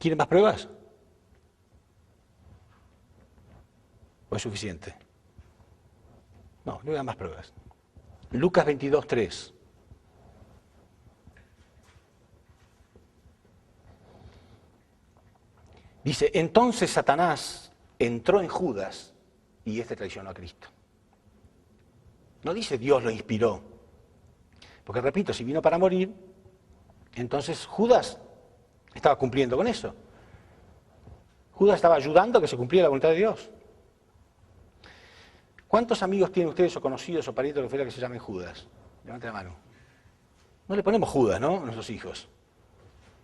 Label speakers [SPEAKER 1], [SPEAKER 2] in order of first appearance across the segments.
[SPEAKER 1] ¿Quieren más pruebas? ¿O es suficiente? No, le voy a dar más pruebas. Lucas 22:3. Dice, entonces Satanás entró en Judas y este traicionó a Cristo. No dice Dios lo inspiró. Porque repito, si vino para morir, entonces Judas estaba cumpliendo con eso. Judas estaba ayudando a que se cumpliera la voluntad de Dios. ¿Cuántos amigos tienen ustedes o conocidos o parientes que se llamen Judas? Levanten la mano. No le ponemos Judas, ¿no? A nuestros hijos.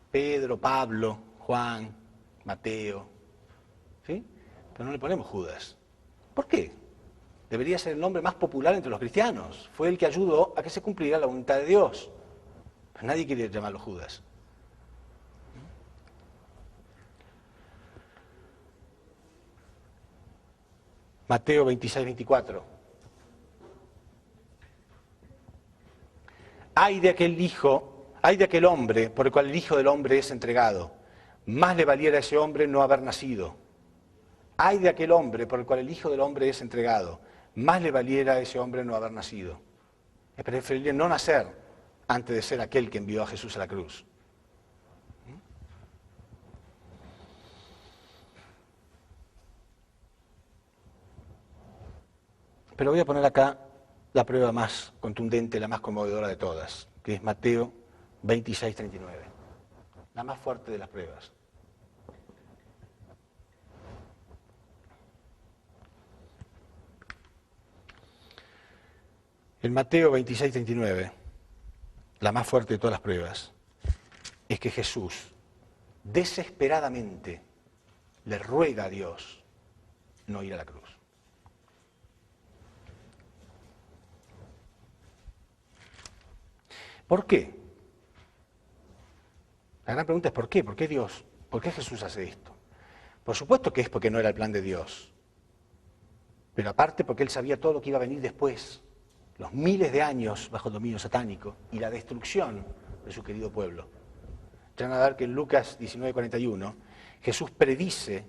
[SPEAKER 1] Pedro, Pablo, Juan, Mateo. ¿Sí? Pero no le ponemos Judas. ¿Por qué? Debería ser el nombre más popular entre los cristianos. Fue el que ayudó a que se cumpliera la voluntad de Dios. Pero nadie quiere llamarlo Judas. Mateo 26:24. Ay de aquel hombre por el cual el Hijo del Hombre es entregado. Más le valiera a ese hombre no haber nacido. Ay de aquel hombre por el cual el Hijo del Hombre es entregado. Más le valiera a ese hombre no haber nacido. Es preferible no nacer antes de ser aquel que envió a Jesús a la cruz. Pero voy a poner acá la prueba más contundente, la más conmovedora de todas, que es Mateo 26:39. La más fuerte de las pruebas. En Mateo 26:39, la más fuerte de todas las pruebas, es que Jesús desesperadamente le ruega a Dios no ir a la cruz. ¿Por qué? La gran pregunta es ¿por qué? ¿Por qué Dios? ¿Por qué Jesús hace esto? Por supuesto que es porque no era el plan de Dios, pero aparte porque Él sabía todo lo que iba a venir después, los miles de años bajo dominio satánico y la destrucción de su querido pueblo. Ya van a ver que en Lucas 19:41 Jesús predice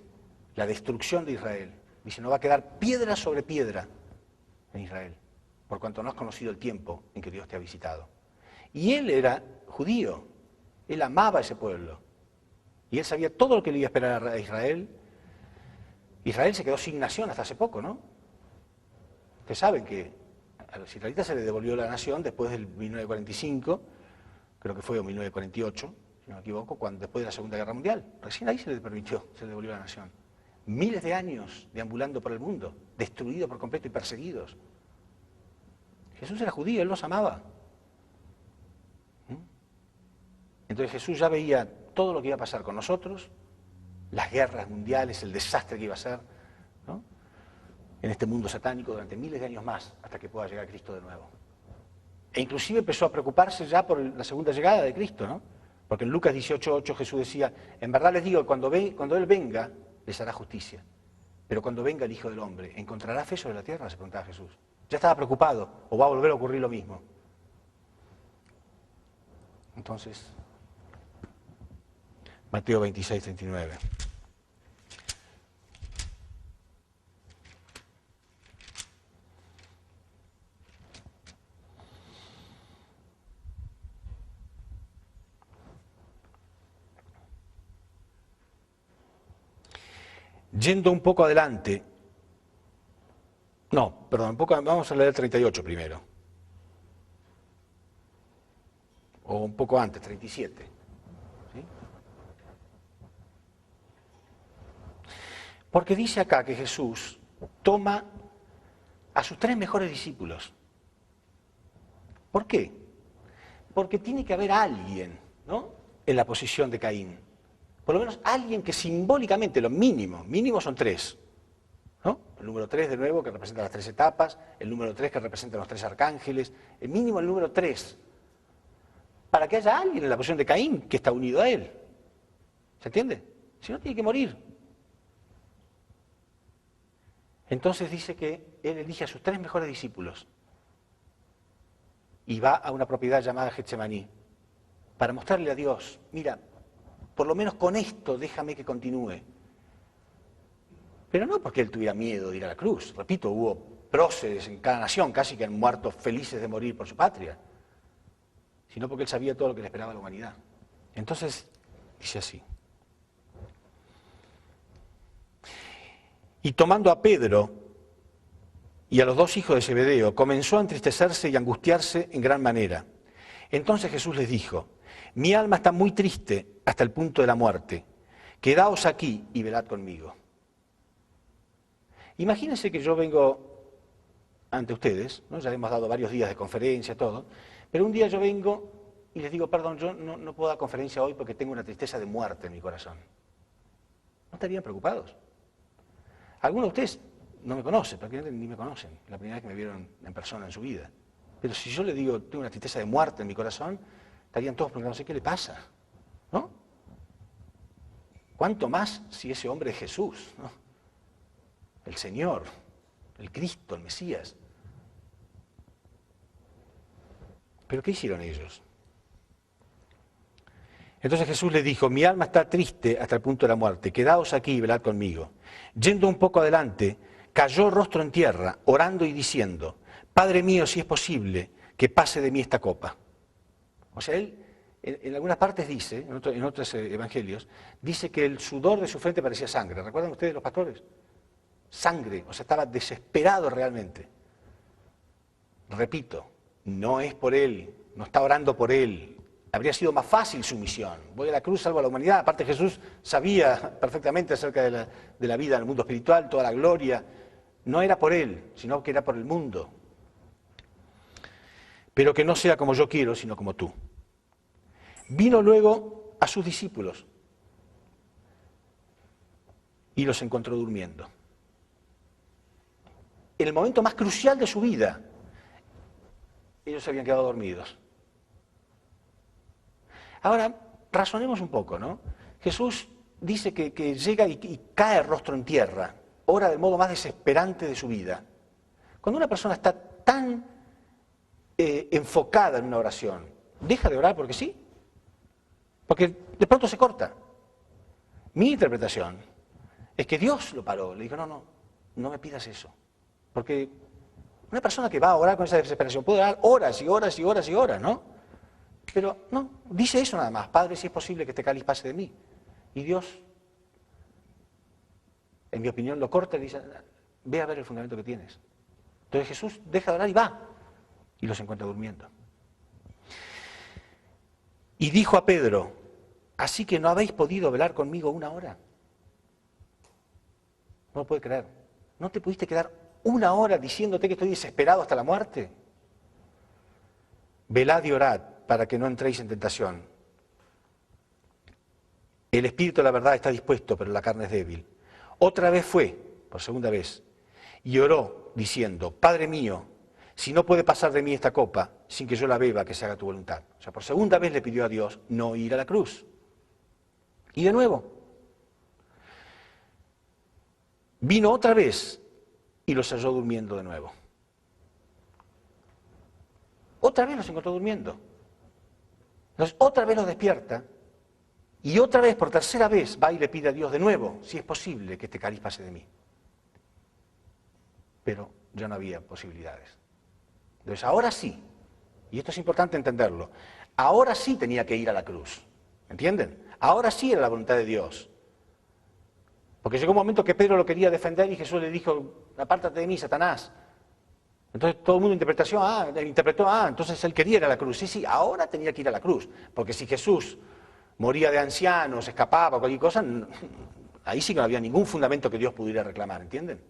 [SPEAKER 1] la destrucción de Israel. Dice, no va a quedar piedra sobre piedra en Israel, por cuanto no has conocido el tiempo en que Dios te ha visitado. Y Él era judío, Él amaba a ese pueblo. Y Él sabía todo lo que le iba a esperar a Israel. Israel se quedó sin nación hasta hace poco, ¿no? Ustedes saben que a los israelitas se les devolvió la nación después del 1945, creo que fue en 1948, si no me equivoco, después de la Segunda Guerra Mundial. Recién ahí se les permitió, se les devolvió la nación. Miles de años deambulando por el mundo, destruidos por completo y perseguidos. Jesús era judío, Él los amaba. Entonces Jesús ya veía todo lo que iba a pasar con nosotros, las guerras mundiales, el desastre que iba a ser, ¿no? En este mundo satánico durante miles de años más, hasta que pueda llegar Cristo de nuevo. E inclusive empezó a preocuparse ya por la segunda llegada de Cristo, ¿no? Porque en Lucas 18:8 Jesús decía, en verdad les digo que cuando Él venga, les hará justicia. Pero cuando venga el Hijo del Hombre, ¿encontrará fe sobre la tierra?, se preguntaba Jesús. Ya estaba preocupado, o va a volver a ocurrir lo mismo. Entonces, Mateo 26:39. Yendo un poco adelante, vamos a leer el 38 primero. O un poco antes, 37. ¿Sí? Porque dice acá que Jesús toma a sus 3 mejores discípulos. ¿Por qué? Porque tiene que haber alguien, ¿no?, en la posición de Caín. Por lo menos alguien que simbólicamente, lo mínimo son 3. ¿No? El número 3 de nuevo, que representa las 3 etapas, el número 3 que representa los 3 arcángeles, el mínimo el número 3. Para que haya alguien en la posición de Caín que está unido a él. ¿Se entiende? Si no, tiene que morir. Entonces dice que él elige a sus 3 mejores discípulos y va a una propiedad llamada Getsemaní para mostrarle a Dios, mira, Por lo menos con esto déjame que continúe. Pero no porque él tuviera miedo de ir a la cruz. Repito, hubo próceres en cada nación casi que han muerto felices de morir por su patria. Sino porque él sabía todo lo que le esperaba a la humanidad. Entonces, dice así. Y tomando a Pedro y a los dos hijos de Zebedeo, comenzó a entristecerse y angustiarse en gran manera. Entonces Jesús les dijo, mi alma está muy triste hasta el punto de la muerte. Quedaos aquí y velad conmigo. Imagínense que yo vengo ante ustedes, ¿no? Ya hemos dado varios días de conferencia, todo, pero un día yo vengo y les digo, perdón, yo no puedo dar conferencia hoy porque tengo una tristeza de muerte en mi corazón. ¿No estarían preocupados? Algunos de ustedes no me conocen, prácticamente ni me conocen, la primera vez que me vieron en persona en su vida. Pero si yo les digo, tengo una tristeza de muerte en mi corazón, estarían todos preguntándose, ¿qué le pasa? ¿No? ¿Cuánto más si ese hombre es Jesús, ¿no? El Señor, el Cristo, el Mesías? ¿Pero qué hicieron ellos? Entonces Jesús les dijo, mi alma está triste hasta el punto de la muerte, quedaos aquí y velad conmigo. Yendo un poco adelante, cayó rostro en tierra, orando y diciendo, Padre mío, si es posible, que pase de mí esta copa. O sea, él en algunas partes dice, en otros evangelios, dice que el sudor de su frente parecía sangre. ¿Recuerdan ustedes los pastores? Sangre, o sea, estaba desesperado realmente. Repito, no es por él, no está orando por él. Habría sido más fácil su misión. Voy a la cruz, salvo a la humanidad. Aparte Jesús sabía perfectamente acerca de la vida en el mundo espiritual, toda la gloria. No era por él, sino que era por el mundo. Pero que no sea como yo quiero, sino como tú. Vino luego a sus discípulos y los encontró durmiendo. En el momento más crucial de su vida, ellos se habían quedado dormidos. Ahora, razonemos un poco, ¿no? Jesús dice que llega y cae rostro en tierra, ora del modo más desesperante de su vida. Cuando una persona está tan enfocada en una oración, deja de orar porque sí, porque de pronto se corta. Mi interpretación es que Dios lo paró, le dijo, no me pidas eso, porque una persona que va a orar con esa desesperación puede orar horas y horas y horas y horas, ¿no? Pero no, dice eso nada más, Padre, si es posible que este cáliz pase de mí. Y Dios, en mi opinión, lo corta y dice, ve a ver el fundamento que tienes. Entonces Jesús deja de orar y va, y los encuentra durmiendo. Y dijo a Pedro, ¿así que no habéis podido velar conmigo una hora? No lo puede creer. ¿No te pudiste quedar una hora diciéndote que estoy desesperado hasta la muerte? Velad y orad para que no entréis en tentación. El espíritu de la verdad está dispuesto, pero la carne es débil. Otra vez fue, por segunda vez, y oró diciendo, Padre mío, si no puede pasar de mí esta copa sin que yo la beba, que se haga tu voluntad. O sea, por segunda vez le pidió a Dios no ir a la cruz. Y de nuevo, vino otra vez y los halló durmiendo de nuevo. Otra vez los encontró durmiendo. Entonces, otra vez los despierta y otra vez, por tercera vez, va y le pide a Dios de nuevo, si es posible que este cáliz pase de mí. Pero ya no había posibilidades. Entonces, ahora sí, y esto es importante entenderlo, ahora sí tenía que ir a la cruz. ¿Entienden? Ahora sí era la voluntad de Dios. Porque llegó un momento que Pedro lo quería defender y Jesús le dijo, apártate de mí, Satanás. Entonces todo el mundo interpretó, entonces él quería ir a la cruz. Sí, ahora tenía que ir a la cruz. Porque si Jesús moría de anciano, se escapaba, cualquier cosa, ahí sí que no había ningún fundamento que Dios pudiera reclamar, ¿entienden?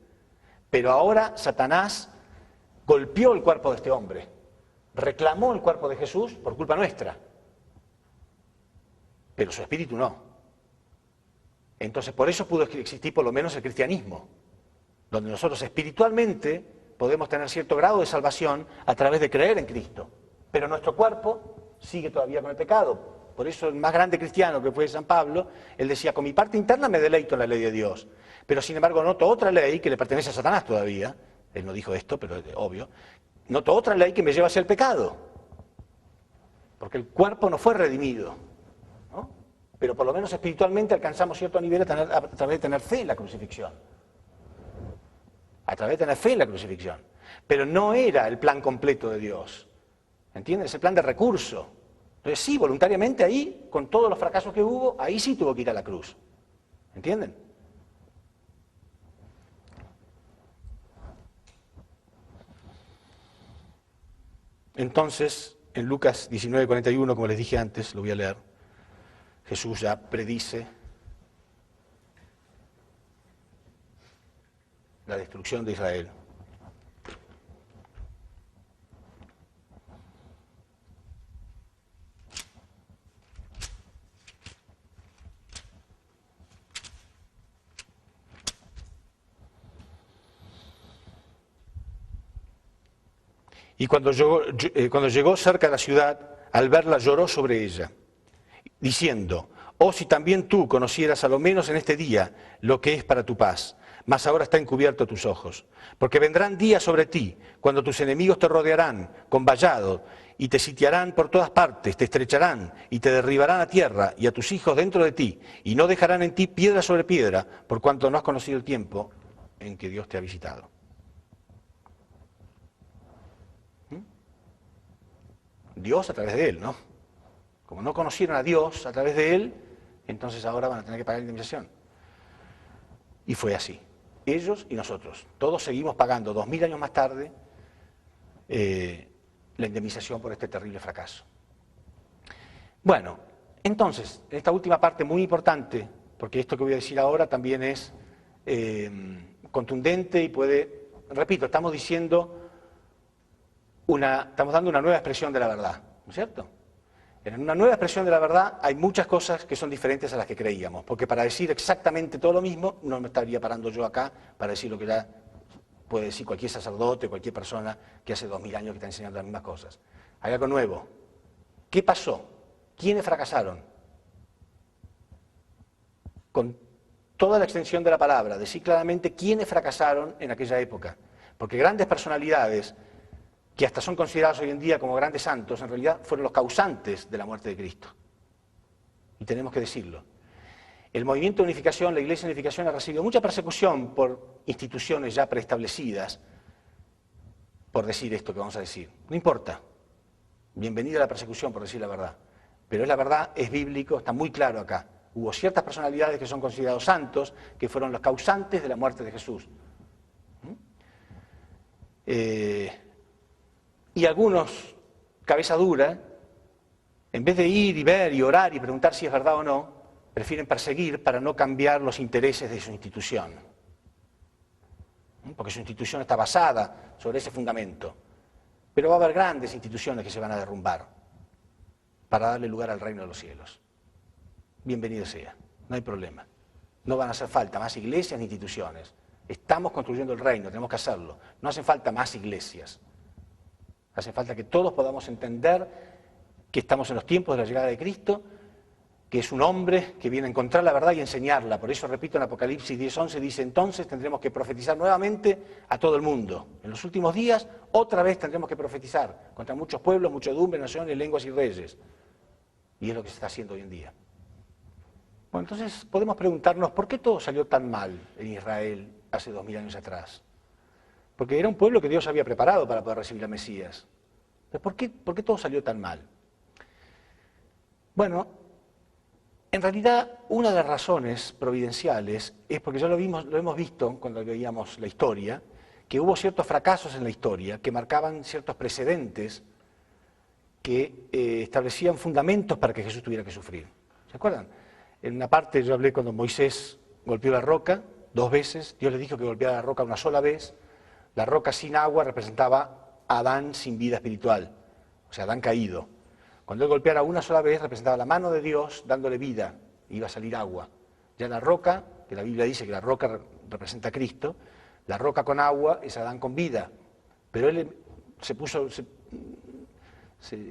[SPEAKER 1] Pero ahora Satanás golpeó el cuerpo de este hombre, reclamó el cuerpo de Jesús por culpa nuestra, pero su espíritu no. Entonces por eso pudo existir por lo menos el cristianismo, donde nosotros espiritualmente podemos tener cierto grado de salvación a través de creer en Cristo, pero nuestro cuerpo sigue todavía con el pecado. Por eso el más grande cristiano que fue San Pablo, él decía, con mi parte interna me deleito en la ley de Dios, pero sin embargo noto otra ley que le pertenece a Satanás todavía, él no dijo esto, pero es obvio, noto otra ley que me lleva hacia el pecado, porque el cuerpo no fue redimido, ¿no? pero por lo menos espiritualmente alcanzamos cierto nivel a través de tener fe en la crucifixión. A través de tener fe en la crucifixión. Pero no era el plan completo de Dios. ¿Entiendes? Es el plan de recurso. Entonces sí, voluntariamente ahí, con todos los fracasos que hubo, ahí sí tuvo que ir a la cruz. ¿Entienden? Entonces, en Lucas 19:41, como les dije antes, lo voy a leer, Jesús ya predice la destrucción de Israel. Y cuando llegó cerca de la ciudad, al verla lloró sobre ella, diciendo: oh, si también tú conocieras a lo menos en este día lo que es para tu paz, mas ahora está encubierto a tus ojos. Porque vendrán días sobre ti, cuando tus enemigos te rodearán con vallado, y te sitiarán por todas partes, te estrecharán, y te derribarán a tierra, y a tus hijos dentro de ti, y no dejarán en ti piedra sobre piedra, por cuanto no has conocido el tiempo en que Dios te ha visitado. Dios a través de él, ¿no? Como no conocieron a Dios a través de él, entonces ahora van a tener que pagar la indemnización. Y fue así. Ellos y nosotros. Todos seguimos pagando 2000 años más tarde la indemnización por este terrible fracaso. Bueno, entonces, en esta última parte muy importante, porque esto que voy a decir ahora también es contundente y puede, repito, estamos dando una nueva expresión de la verdad, ¿no es cierto? En una nueva expresión de la verdad hay muchas cosas que son diferentes a las que creíamos, porque para decir exactamente todo lo mismo no me estaría parando yo acá para decir lo que ya puede decir cualquier sacerdote, cualquier persona que hace 2000 años que está enseñando las mismas cosas. Hay algo nuevo. ¿Qué pasó? ¿Quiénes fracasaron? Con toda la extensión de la palabra, decir claramente quiénes fracasaron en aquella época, porque grandes personalidades que hasta son considerados hoy en día como grandes santos, en realidad fueron los causantes de la muerte de Cristo. Y tenemos que decirlo. El movimiento de unificación, la Iglesia de unificación, ha recibido mucha persecución por instituciones ya preestablecidas, por decir esto que vamos a decir. No importa. Bienvenida a la persecución, por decir la verdad. Pero es la verdad, es bíblico, está muy claro acá. Hubo ciertas personalidades que son considerados santos, que fueron los causantes de la muerte de Jesús. Y algunos, cabeza dura, en vez de ir y ver y orar y preguntar si es verdad o no, prefieren perseguir para no cambiar los intereses de su institución. Porque su institución está basada sobre ese fundamento. Pero va a haber grandes instituciones que se van a derrumbar para darle lugar al reino de los cielos. Bienvenido sea, no hay problema. No van a hacer falta más iglesias ni instituciones. Estamos construyendo el reino, tenemos que hacerlo. No hacen falta más iglesias. Hace falta que todos podamos entender que estamos en los tiempos de la llegada de Cristo, que es un hombre que viene a encontrar la verdad y enseñarla. Por eso, repito, en Apocalipsis 10:11 dice: entonces tendremos que profetizar nuevamente a todo el mundo. En los últimos días, otra vez tendremos que profetizar contra muchos pueblos, muchedumbres, naciones, lenguas y reyes. Y es lo que se está haciendo hoy en día. Bueno, entonces podemos preguntarnos, ¿por qué todo salió tan mal en Israel hace 2000 años atrás? Porque era un pueblo que Dios había preparado para poder recibir al Mesías. ¿Pero por qué todo salió tan mal? Bueno, en realidad una de las razones providenciales es porque ya lo hemos visto cuando veíamos la historia, que hubo ciertos fracasos en la historia que marcaban ciertos precedentes que establecían fundamentos para que Jesús tuviera que sufrir. ¿Se acuerdan? En una parte yo hablé cuando Moisés golpeó la roca 2 veces, Dios le dijo que golpeara la roca una sola vez. La roca sin agua representaba a Adán sin vida espiritual, o sea, Adán caído. Cuando él golpeara una sola vez representaba la mano de Dios dándole vida, iba a salir agua. Ya la roca, que la Biblia dice que la roca representa a Cristo, la roca con agua es Adán con vida. Pero él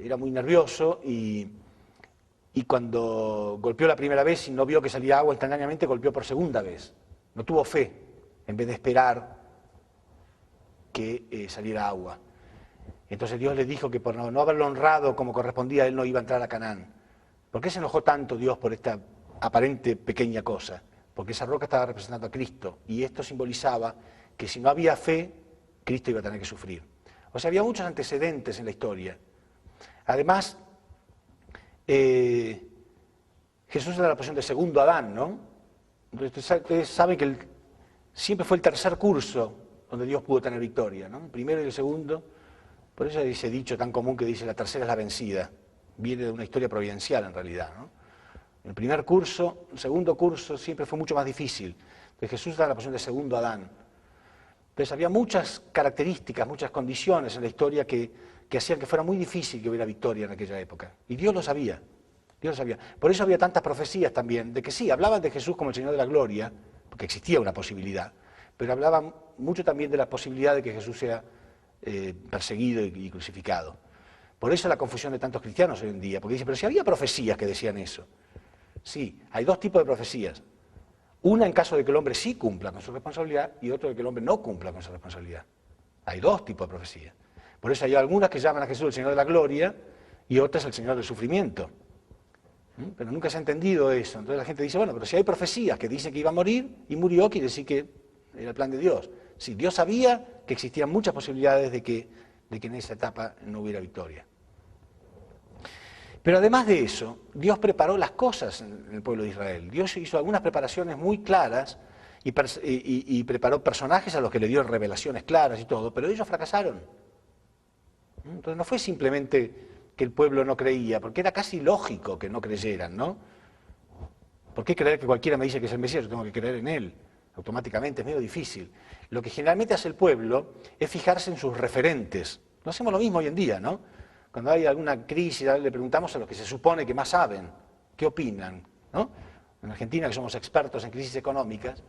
[SPEAKER 1] era muy nervioso y cuando golpeó la primera vez y no vio que salía agua instantáneamente, golpeó por segunda vez. No tuvo fe, en vez de esperar que saliera agua. Entonces Dios le dijo que por no haberlo honrado como correspondía, él no iba a entrar a Canaán. ¿Por qué se enojó tanto Dios por aparente pequeña cosa, porque esa roca estaba representando a Cristo, y esto simbolizaba que si no había fe, Cristo iba a tener que sufrir. O sea, había muchos antecedentes en la historia. Además, Jesús era la posición de segundo Adán, ¿no? Entonces, ustedes saben que siempre fue el tercer curso donde Dios pudo tener victoria, ¿no? El primero y el segundo. Por eso hay ese dicho tan común que dice la tercera es la vencida. Viene de una historia providencial en realidad, ¿no? El primer curso, el segundo curso siempre fue mucho más difícil. Entonces Jesús era la posición de segundo Adán. Entonces había muchas características, muchas condiciones en la historia que hacían que fuera muy difícil que hubiera victoria en aquella época. Y Dios lo sabía. Dios lo sabía. Por eso había tantas profecías también, de que sí, hablaban de Jesús como el Señor de la Gloria, porque existía una posibilidad, pero hablaban mucho también de la posibilidad de que Jesús sea perseguido y crucificado. Por eso la confusión de tantos cristianos hoy en día, porque dicen, pero si había profecías que decían eso. Sí, hay dos tipos de profecías. Una en caso de que el hombre sí cumpla con su responsabilidad y otro de que el hombre no cumpla con su responsabilidad. Hay dos tipos de profecías. Por eso hay algunas que llaman a Jesús el Señor de la Gloria y otras el Señor del Sufrimiento. Pero nunca se ha entendido eso. Entonces la gente dice, bueno, pero si hay profecías que dicen que iba a morir y murió, quiere decir que era el plan de Dios. Sí, Dios sabía que existían muchas posibilidades de que en esa etapa no hubiera victoria. Pero además de eso, Dios preparó las cosas en el pueblo de Israel. Dios hizo algunas preparaciones muy claras y preparó personajes a los que le dio revelaciones claras y todo, pero ellos fracasaron. Entonces no fue simplemente que el pueblo no creía, porque era casi lógico que no creyeran, ¿no? ¿Por qué creer que cualquiera me dice que es el Mesías? Yo tengo que creer en él. Automáticamente es medio difícil. Lo que generalmente hace el pueblo es fijarse en sus referentes. No hacemos lo mismo hoy en día, ¿no? Cuando hay alguna crisis, le preguntamos a los que se supone que más saben, ¿qué opinan? ¿No? En Argentina, que somos expertos en crisis económicas,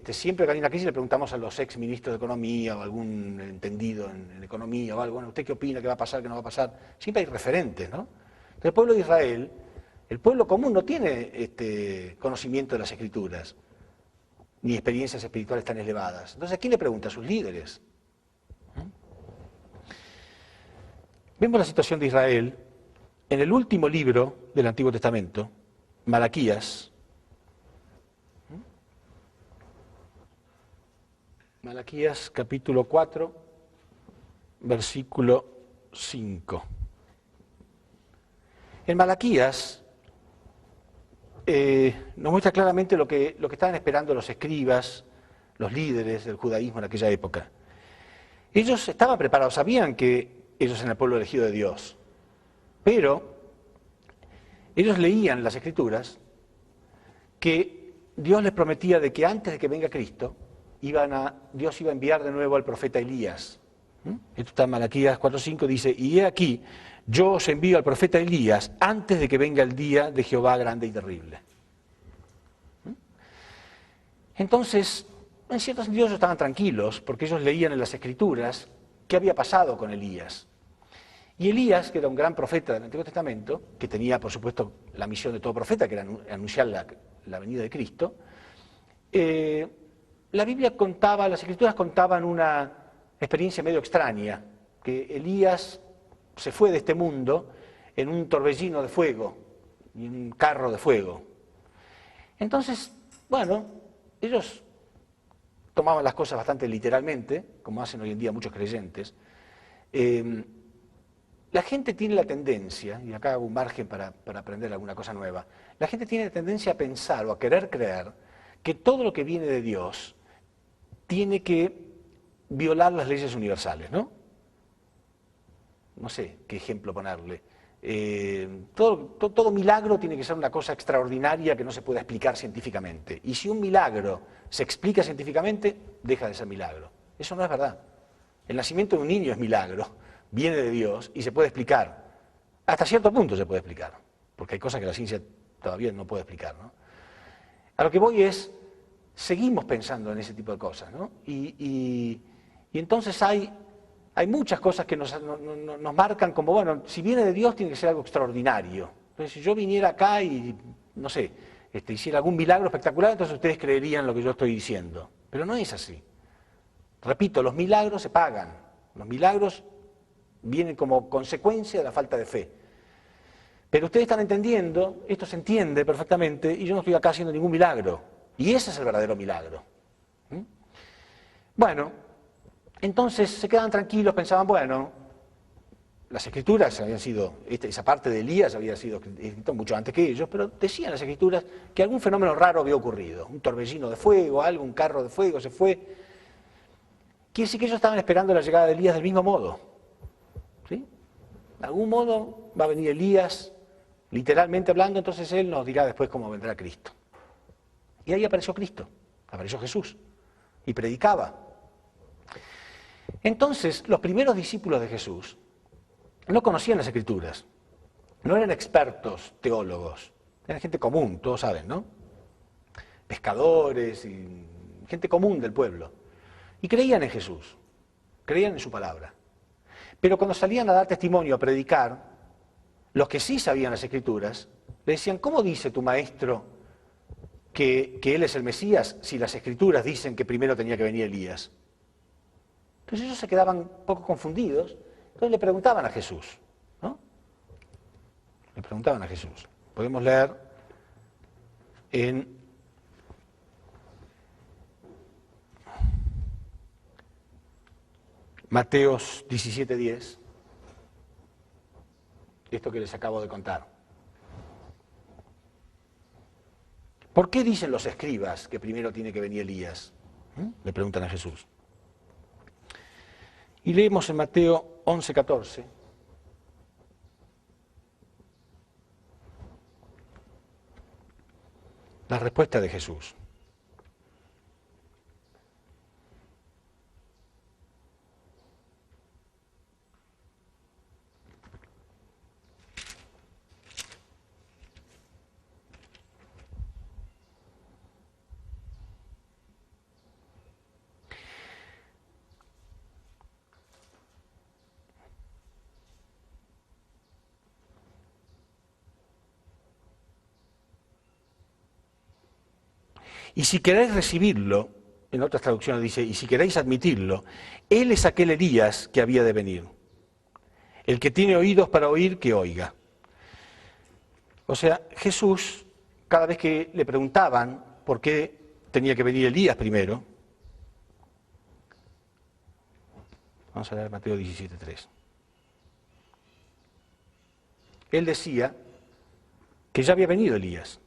[SPEAKER 1] siempre que hay una crisis le preguntamos a los ex ministros de Economía o algún entendido en economía o algo, bueno, ¿usted qué opina? ¿Qué va a pasar? ¿Qué no va a pasar? Siempre hay referentes, ¿no? Entonces, el pueblo de Israel, el pueblo común no tiene conocimiento de las Escrituras, ni experiencias espirituales tan elevadas. Entonces, ¿a quién le pregunta? A sus líderes. Vemos la situación de Israel en el último libro del Antiguo Testamento, Malaquías. Malaquías capítulo 4, versículo 5. En Malaquías nos muestra claramente lo que estaban esperando los escribas, los líderes del judaísmo en aquella época. Ellos estaban preparados, sabían que ellos eran el pueblo elegido de Dios, pero ellos leían las Escrituras que Dios les prometía de que antes de que venga Cristo, Dios iba a enviar de nuevo al profeta Elías. Esto está en Malaquías 4:5, dice, y he aquí, yo os envío al profeta Elías antes de que venga el día de Jehová grande y terrible. Entonces, en cierto sentido ellos estaban tranquilos, porque ellos leían en las Escrituras qué había pasado con Elías. Y Elías, que era un gran profeta del Antiguo Testamento, que tenía, por supuesto, la misión de todo profeta, que era anunciar la venida de Cristo, la Biblia contaba, las Escrituras contaban una experiencia medio extraña, que Elías se fue de este mundo en un torbellino de fuego, y en un carro de fuego. Entonces, bueno, ellos tomaban las cosas bastante literalmente, como hacen hoy en día muchos creyentes. La gente tiene la tendencia, y acá hago un margen para aprender alguna cosa nueva, la gente tiene la tendencia a pensar o a querer creer que todo lo que viene de Dios tiene que violar las leyes universales, ¿no? No sé qué ejemplo ponerle. Todo milagro tiene que ser una cosa extraordinaria que no se pueda explicar científicamente. Y si un milagro se explica científicamente, deja de ser milagro. Eso no es verdad. El nacimiento de un niño es milagro, viene de Dios y se puede explicar. Hasta cierto punto se puede explicar, porque hay cosas que la ciencia todavía no puede explicar, ¿no? A lo que voy es, seguimos pensando en ese tipo de cosas, ¿no? Y entonces hay muchas cosas que nos marcan como, bueno, si viene de Dios tiene que ser algo extraordinario. Entonces, si yo viniera acá y, no sé, hiciera algún milagro espectacular, entonces ustedes creerían lo que yo estoy diciendo. Pero no es así. Repito, los milagros se pagan. Los milagros vienen como consecuencia de la falta de fe. Pero ustedes están entendiendo, esto se entiende perfectamente, y yo no estoy acá haciendo ningún milagro. Y ese es el verdadero milagro. ¿Mm? Bueno, entonces se quedaban tranquilos, pensaban, bueno, las Escrituras habían sido, esa parte de Elías había sido escrita mucho antes que ellos, pero decían las Escrituras que algún fenómeno raro había ocurrido, un torbellino de fuego, algo, un carro de fuego se fue. Quiere decir que ellos estaban esperando la llegada de Elías del mismo modo. ¿Sí? De algún modo va a venir Elías, literalmente hablando, entonces él nos dirá después cómo vendrá Cristo. Y ahí apareció Cristo, apareció Jesús, y predicaba. Entonces, los primeros discípulos de Jesús no conocían las Escrituras, no eran expertos teólogos, eran gente común, todos saben, ¿no? Pescadores y gente común del pueblo. Y creían en Jesús, creían en su palabra. Pero cuando salían a dar testimonio, a predicar, los que sí sabían las Escrituras, le decían, ¿cómo dice tu maestro que él es el Mesías si las Escrituras dicen que primero tenía que venir Elías? Entonces ellos se quedaban un poco confundidos, entonces le preguntaban a Jesús, ¿no? Le preguntaban a Jesús. Podemos leer en Mateos 17:10, esto que les acabo de contar. ¿Por qué dicen los escribas que primero tiene que venir Elías? Le preguntan a Jesús. Y leemos en Mateo 11:14. La respuesta de Jesús. Y si queréis recibirlo, en otras traducciones dice, y si queréis admitirlo, él es aquel Elías que había de venir. El que tiene oídos para oír, que oiga. O sea, Jesús, cada vez que le preguntaban por qué tenía que venir Elías primero, vamos a leer Mateo 17:3. Él decía que ya había venido Elías.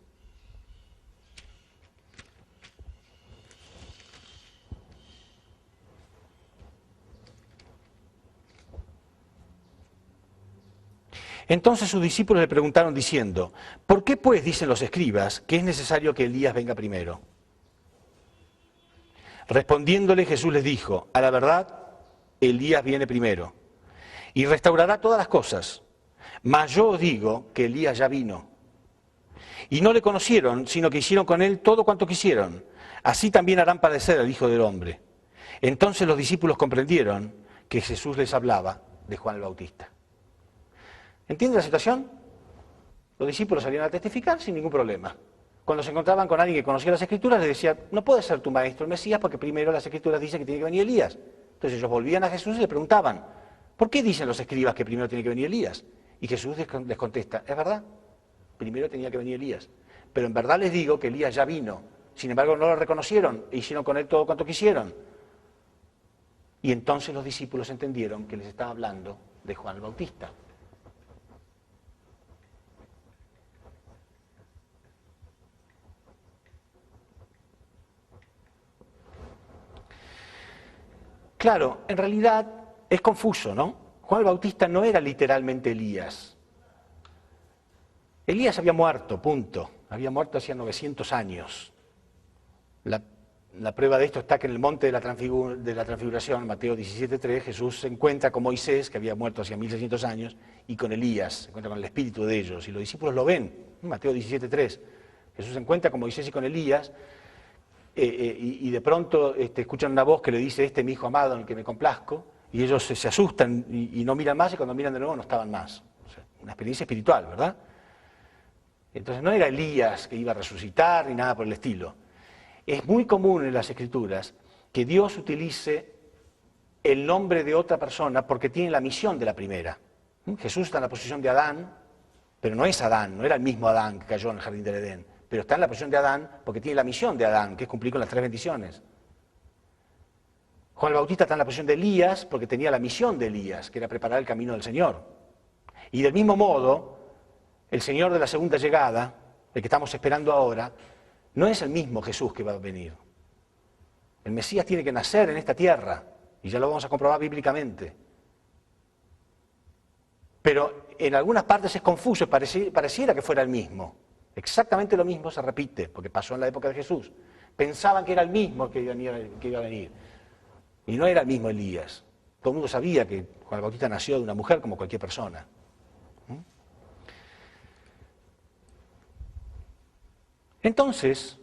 [SPEAKER 1] Entonces sus discípulos le preguntaron diciendo, ¿por qué pues dicen los escribas que es necesario que Elías venga primero? Respondiéndole Jesús les dijo, a la verdad, Elías viene primero y restaurará todas las cosas, mas yo os digo que Elías ya vino. Y no le conocieron, sino que hicieron con él todo cuanto quisieron. Así también harán padecer al Hijo del Hombre. Entonces los discípulos comprendieron que Jesús les hablaba de Juan el Bautista. ¿Entienden la situación? Los discípulos salían a testificar sin ningún problema. Cuando se encontraban con alguien que conocía las Escrituras, les decía, no puede ser tu maestro el Mesías porque primero las Escrituras dicen que tiene que venir Elías. Entonces ellos volvían a Jesús y le preguntaban, ¿por qué dicen los escribas que primero tiene que venir Elías? Y Jesús les contesta, es verdad, primero tenía que venir Elías. Pero en verdad les digo que Elías ya vino. Sin embargo, no lo reconocieron e hicieron con él todo cuanto quisieron. Y entonces los discípulos entendieron que les estaba hablando de Juan el Bautista. Claro, en realidad es confuso, ¿no? Juan el Bautista no era literalmente Elías. Elías había muerto, punto. Había muerto hacía 900 años. La prueba de esto está que en el monte de la transfiguración, Mateo 17:3, Jesús se encuentra con Moisés, que había muerto hacía 1600 años, y con Elías, se encuentra con el espíritu de ellos, y los discípulos lo ven, Mateo 17:3. Jesús se encuentra con Moisés y con Elías, y de pronto escuchan una voz que le dice, este es mi hijo amado en el que me complazco, y ellos se asustan y no miran más, y cuando miran de nuevo no estaban más. O sea, una experiencia espiritual, ¿verdad? Entonces no era Elías que iba a resucitar ni nada por el estilo. Es muy común en las Escrituras que Dios utilice el nombre de otra persona porque tiene la misión de la primera. Jesús está en la posición de Adán, Pero no es Adán, no era el mismo Adán que cayó en el jardín del Edén, pero está en la posición de Adán porque tiene la misión de Adán, que es cumplir con las 3 bendiciones. Juan el Bautista está en la posición de Elías porque tenía la misión de Elías, que era preparar el camino del Señor. Y del mismo modo, el Señor de la segunda llegada, el que estamos esperando ahora, no es el mismo Jesús que va a venir. El Mesías tiene que nacer en esta tierra, y ya lo vamos a comprobar bíblicamente. Pero en algunas partes es confuso, pareciera que fuera el mismo. Exactamente lo mismo se repite, porque pasó en la época de Jesús. Pensaban que era el mismo que iba a venir. Y no era el mismo Elías. Todo el mundo sabía que Juan el Bautista nació de una mujer como cualquier persona. Entonces,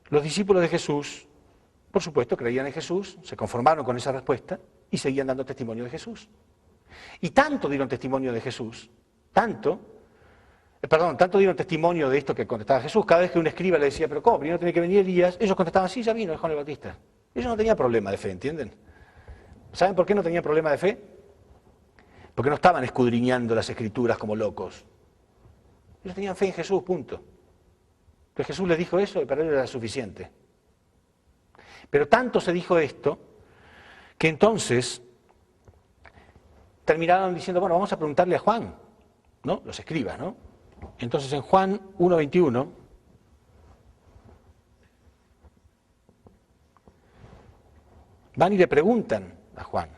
[SPEAKER 1] los discípulos de Jesús, por supuesto, creían en Jesús, se conformaron con esa respuesta y seguían dando testimonio de Jesús. Y tanto dieron testimonio de Jesús, tanto dieron testimonio de esto que contestaba Jesús. Cada vez que un escriba le decía, pero ¿cómo? Primero tiene que venir Elías, ellos contestaban, sí, ya vino, es Juan el Bautista. Ellos no tenían problema de fe, ¿entienden? ¿Saben por qué no tenían problema de fe? Porque no estaban escudriñando las Escrituras como locos. Ellos tenían fe en Jesús, punto. Entonces Jesús les dijo eso y para ellos era suficiente. Pero tanto se dijo esto, que entonces terminaron diciendo, bueno, vamos a preguntarle a Juan, ¿no? Los escribas, ¿no? Entonces en Juan 1:21, van y le preguntan a Juan.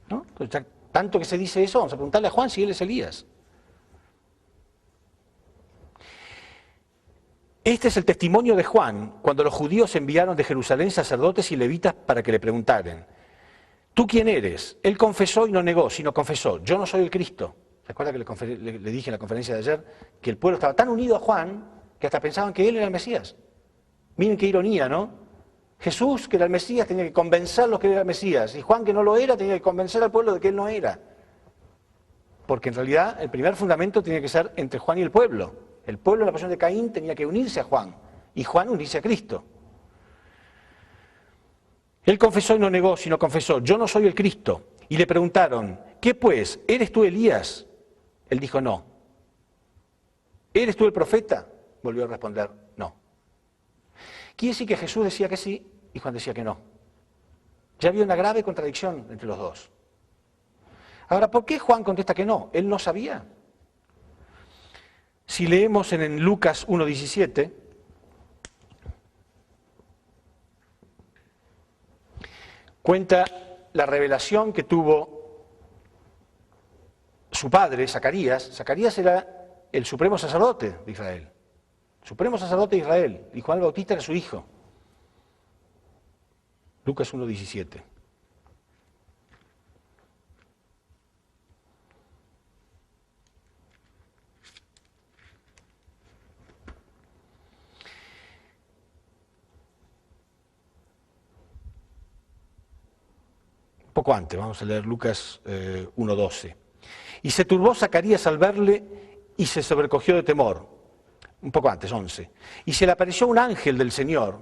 [SPEAKER 1] ¿No? Entonces, ya, tanto que se dice eso, vamos a preguntarle a Juan si él es Elías. Este es el testimonio de Juan cuando los judíos enviaron de Jerusalén sacerdotes y levitas para que le preguntaran, ¿tú quién eres? Él confesó y no negó, sino confesó, yo no soy el Cristo. ¿Se acuerda que le dije en la conferencia de ayer que el pueblo estaba tan unido a Juan que hasta pensaban que él era el Mesías? Miren qué ironía, ¿no? Jesús, que era el Mesías, tenía que convencerlos que era el Mesías, y Juan, que no lo era, tenía que convencer al pueblo de que él no era. Porque en realidad el primer fundamento tenía que ser entre Juan y el pueblo. El pueblo en la pasión de Caín tenía que unirse a Juan, y Juan unirse a Cristo. Él confesó y no negó, sino confesó, yo no soy el Cristo. Y le preguntaron, ¿qué pues? ¿Eres tú Elías? Él dijo, no. ¿Eres tú el profeta? Volvió a responder, no. Quiere decir que Jesús decía que sí y Juan decía que no. Ya había una grave contradicción entre los dos. Ahora, ¿por qué Juan contesta que no? Él no sabía. Si leemos en Lucas 1:17, cuenta la revelación que tuvo su padre, Zacarías. Zacarías era el supremo sacerdote de Israel. Supremo sacerdote de Israel. Y Juan el Bautista era su hijo. Lucas 1:17. Poco antes, vamos a leer Lucas 1:12. Y se turbó Zacarías al verle y se sobrecogió de temor. Un poco antes, 11. Y se le apareció un ángel del Señor,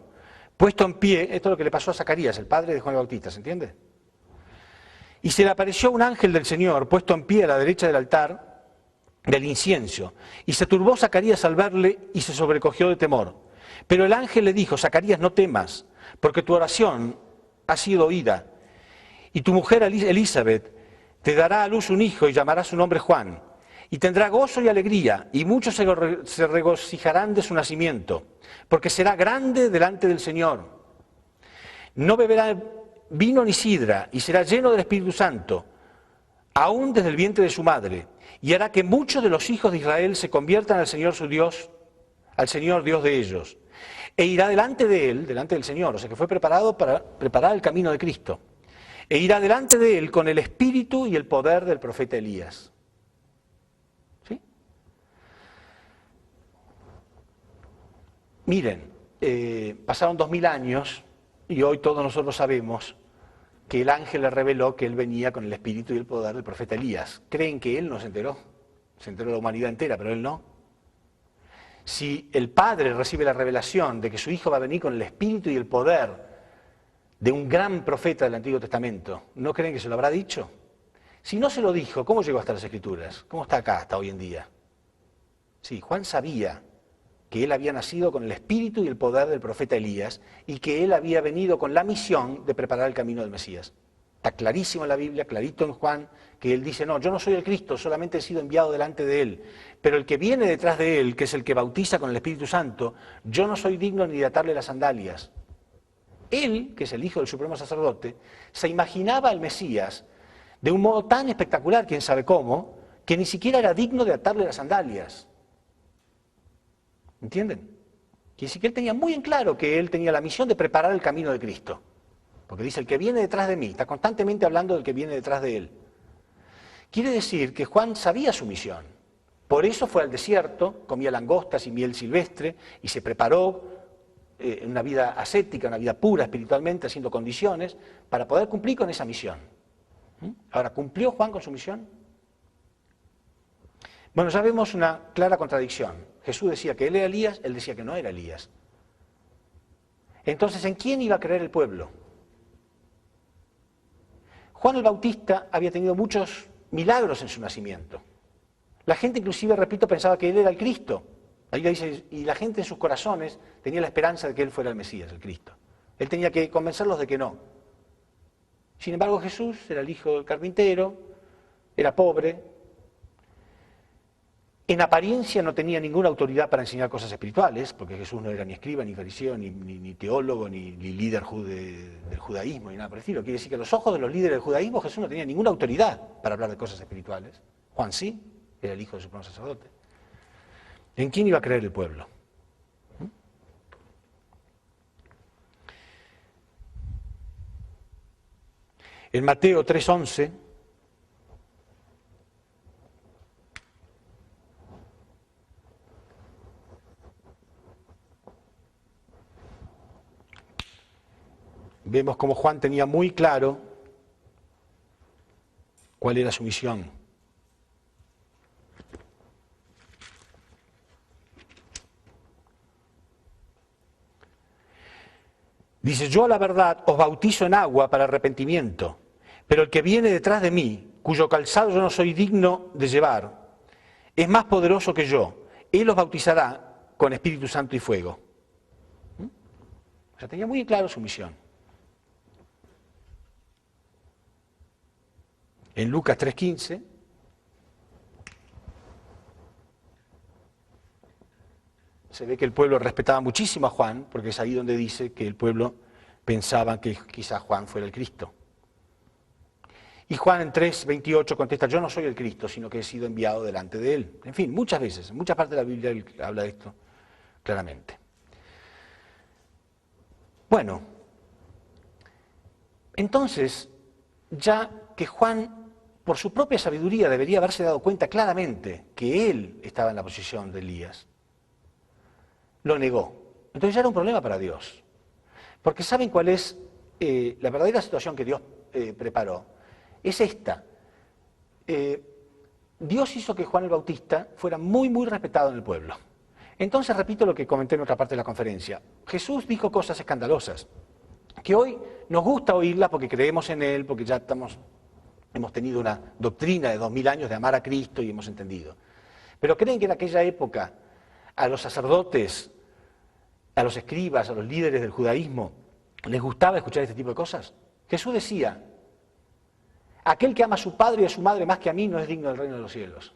[SPEAKER 1] puesto en pie, esto es lo que le pasó a Zacarías, el padre de Juan el Bautista, ¿se entiende? Y se le apareció un ángel del Señor, puesto en pie a la derecha del altar del incienso. Y se turbó Zacarías al verle y se sobrecogió de temor. Pero el ángel le dijo, Zacarías, no temas, porque tu oración ha sido oída. Y tu mujer Elizabeth te dará a luz un hijo y llamará su nombre Juan. Y tendrá gozo y alegría, y muchos se regocijarán de su nacimiento, porque será grande delante del Señor. No beberá vino ni sidra, y será lleno del Espíritu Santo, aún desde el vientre de su madre, y hará que muchos de los hijos de Israel se conviertan al Señor su Dios, al Señor Dios de ellos. E irá delante de él, delante del Señor, o sea que fue preparado para preparar el camino de Cristo. E irá delante de él con el espíritu y el poder del profeta Elías. ¿Sí? Miren, pasaron 2000 años y hoy todos nosotros sabemos que el ángel le reveló que él venía con el espíritu y el poder del profeta Elías. ¿Creen que él no se enteró? Se enteró la humanidad entera, pero él no. si el Padre recibe la revelación de que su Hijo va a venir con el espíritu y el poder de un gran profeta del Antiguo Testamento, ¿no creen que se lo habrá dicho? Si no se lo dijo, ¿cómo llegó hasta las Escrituras? ¿Cómo está acá hasta hoy en día? Sí, Juan sabía que él había nacido con el espíritu y el poder del profeta Elías y que él había venido con la misión de preparar el camino del Mesías. Está clarísimo en la Biblia, clarito en Juan, que él dice, no, yo no soy el Cristo, solamente he sido enviado delante de él. Pero el que viene detrás de él, que es el que bautiza con el Espíritu Santo, yo no soy digno ni de atarle las sandalias. Él, que es el hijo del supremo sacerdote, se imaginaba al Mesías de un modo tan espectacular, quién sabe cómo, que ni siquiera era digno de atarle las sandalias. ¿Entienden? Quiere decir que él tenía muy en claro que él tenía la misión de preparar el camino de Cristo. Porque dice, el que viene detrás de mí, está constantemente hablando del que viene detrás de él. Quiere decir que Juan sabía su misión. Por eso fue al desierto, comía langostas y miel silvestre y se preparó una vida ascética, una vida pura espiritualmente, haciendo condiciones para poder cumplir con esa misión. Ahora, ¿cumplió Juan con su misión? Bueno, ya vemos una clara contradicción. Jesús decía que él era Elías, él decía que no era Elías. Entonces, ¿en quién iba a creer el pueblo? Juan el Bautista había tenido muchos milagros en su nacimiento. La gente inclusive, repito, pensaba que él era el Cristo. Ahí dice, y la gente en sus corazones tenía la esperanza de que él fuera el Mesías, el Cristo. Él tenía que convencerlos de que no. Sin embargo, Jesús era el hijo del carpintero, era pobre. En apariencia no tenía ninguna autoridad para enseñar cosas espirituales, porque Jesús no era ni escriba, ni fariseo, ni teólogo, ni líder del judaísmo, ni nada por el estilo. Quiere decir que a los ojos de los líderes del judaísmo Jesús no tenía ninguna autoridad para hablar de cosas espirituales. Juan sí, era el hijo del supremo sacerdote. ¿En quién iba a creer el pueblo? En Mateo 3:11, vemos cómo Juan tenía muy claro cuál era su misión. Dice, yo a la verdad os bautizo en agua para arrepentimiento, pero el que viene detrás de mí, cuyo calzado yo no soy digno de llevar, es más poderoso que yo. Él os bautizará con Espíritu Santo y fuego. O sea, tenía muy claro su misión. En Lucas 3:15, se ve que el pueblo respetaba muchísimo a Juan, porque es ahí donde dice que el pueblo pensaba que quizás Juan fuera el Cristo. Y Juan en 3:28 contesta, yo no soy el Cristo, sino que he sido enviado delante de él. En fin, muchas veces, en muchas partes de la Biblia él habla de esto claramente. Bueno, entonces, ya que Juan, por su propia sabiduría, debería haberse dado cuenta claramente que él estaba en la posición de Elías, lo negó. Entonces ya era un problema para Dios. Porque ¿saben cuál es la verdadera situación que Dios preparó? Es esta. Dios hizo que Juan el Bautista fuera muy, muy respetado en el pueblo. Entonces repito lo que comenté en otra parte de la conferencia. Jesús dijo cosas escandalosas, que hoy nos gusta oírlas porque creemos en Él, porque ya hemos tenido una doctrina de 2000 años de amar a Cristo y hemos entendido. Pero ¿creen que en aquella época a los sacerdotes, a los escribas, a los líderes del judaísmo, les gustaba escuchar este tipo de cosas? Jesús decía, aquel que ama a su padre y a su madre más que a mí no es digno del reino de los cielos.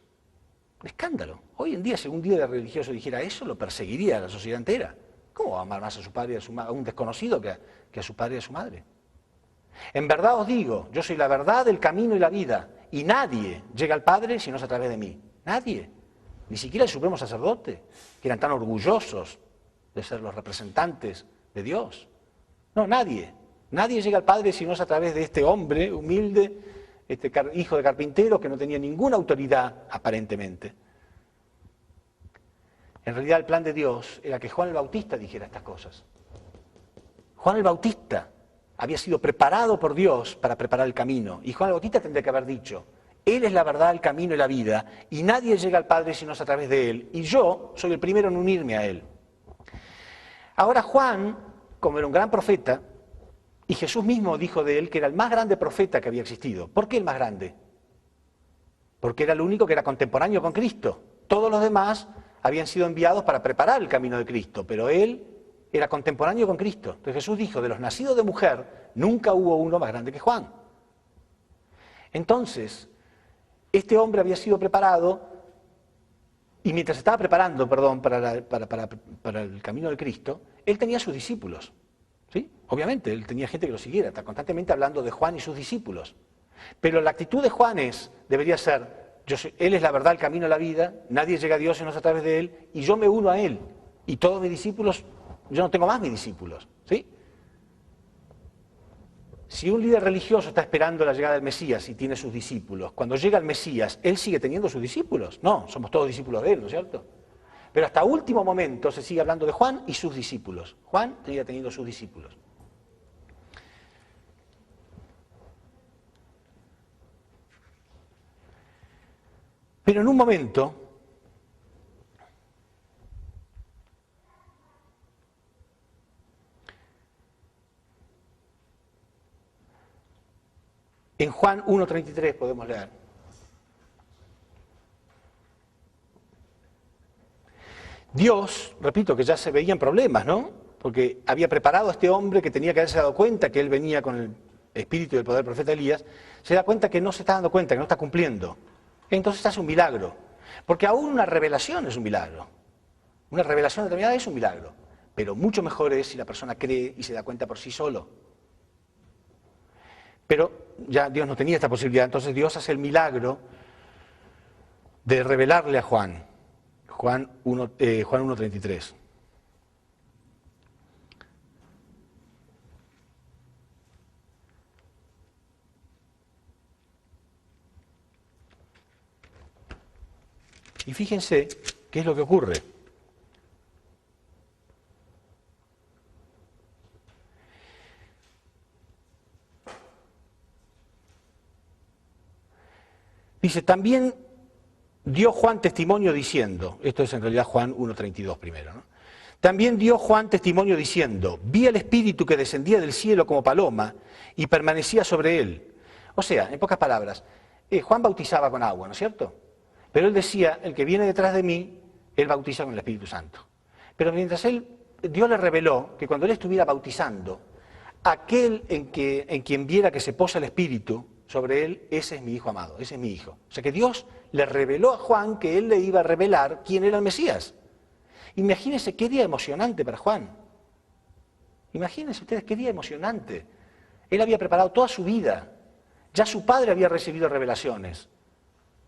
[SPEAKER 1] Un escándalo. Hoy en día, si un líder religioso dijera eso, lo perseguiría a la sociedad entera. ¿Cómo va a amar más a su padre y a su madre, a un desconocido que a su padre y a su madre? En verdad os digo, yo soy la verdad, el camino y la vida, y nadie llega al Padre si no es a través de mí. Nadie. Ni siquiera el supremo sacerdote, que eran tan orgullosos de ser los representantes de Dios. No, nadie. Nadie llega al Padre si no es a través de este hombre humilde, este hijo de carpintero que no tenía ninguna autoridad aparentemente. En realidad el plan de Dios era que Juan el Bautista dijera estas cosas. Juan el Bautista había sido preparado por Dios para preparar el camino. Y Juan el Bautista tendría que haber dicho, Él es la verdad, el camino y la vida, y nadie llega al Padre si no es a través de Él, y yo soy el primero en unirme a Él. Ahora Juan, como era un gran profeta, y Jesús mismo dijo de él que era el más grande profeta que había existido. ¿Por qué el más grande? Porque era el único que era contemporáneo con Cristo. Todos los demás habían sido enviados para preparar el camino de Cristo, pero él era contemporáneo con Cristo. Entonces Jesús dijo, de los nacidos de mujer, nunca hubo uno más grande que Juan. Entonces, este hombre había sido preparado, y mientras estaba preparando, para el camino de Cristo, él tenía sus discípulos. ¿Sí? Obviamente, él tenía gente que lo siguiera, está constantemente hablando de Juan y sus discípulos. Pero la actitud de Juan debería ser, él es la verdad, el camino, la vida, nadie llega a Dios si no es a través de él, y yo me uno a él. Y todos mis discípulos, yo no tengo más mis discípulos. ¿Sí? Si un líder religioso está esperando la llegada del Mesías y tiene sus discípulos, cuando llega el Mesías, ¿él sigue teniendo sus discípulos? No, somos todos discípulos de él, ¿no es cierto? Pero hasta último momento se sigue hablando de Juan y sus discípulos. Juan seguía teniendo sus discípulos. Pero en un momento, en Juan 1:33 podemos leer, Dios, repito, que ya se veían problemas, ¿no? Porque había preparado a este hombre que tenía que haberse dado cuenta que él venía con el espíritu y el poder del profeta Elías, se da cuenta que no se está dando cuenta, que no está cumpliendo. Entonces hace un milagro. Porque aún una revelación es un milagro. Una revelación determinada es un milagro. Pero mucho mejor es si la persona cree y se da cuenta por sí solo. Pero ya Dios no tenía esta posibilidad, entonces Dios hace el milagro de revelarle a Juan. Juan 1:33. Y fíjense qué es lo que ocurre. Dice, también dio Juan testimonio diciendo, esto es en realidad Juan 1:32 primero, ¿no? También dio Juan testimonio diciendo, vi al Espíritu que descendía del cielo como paloma y permanecía sobre él. O sea, en pocas palabras, Juan bautizaba con agua, ¿no es cierto? Pero él decía, el que viene detrás de mí, él bautiza con el Espíritu Santo. Pero mientras Dios le reveló que cuando él estuviera bautizando, aquel en quien viera que se posa el Espíritu sobre él, ese es mi Hijo amado, ese es mi Hijo. O sea que Dios le reveló a Juan que él le iba a revelar quién era el Mesías. Imagínense qué día emocionante para Juan. Imagínense ustedes qué día emocionante. Él había preparado toda su vida. Ya su padre había recibido revelaciones.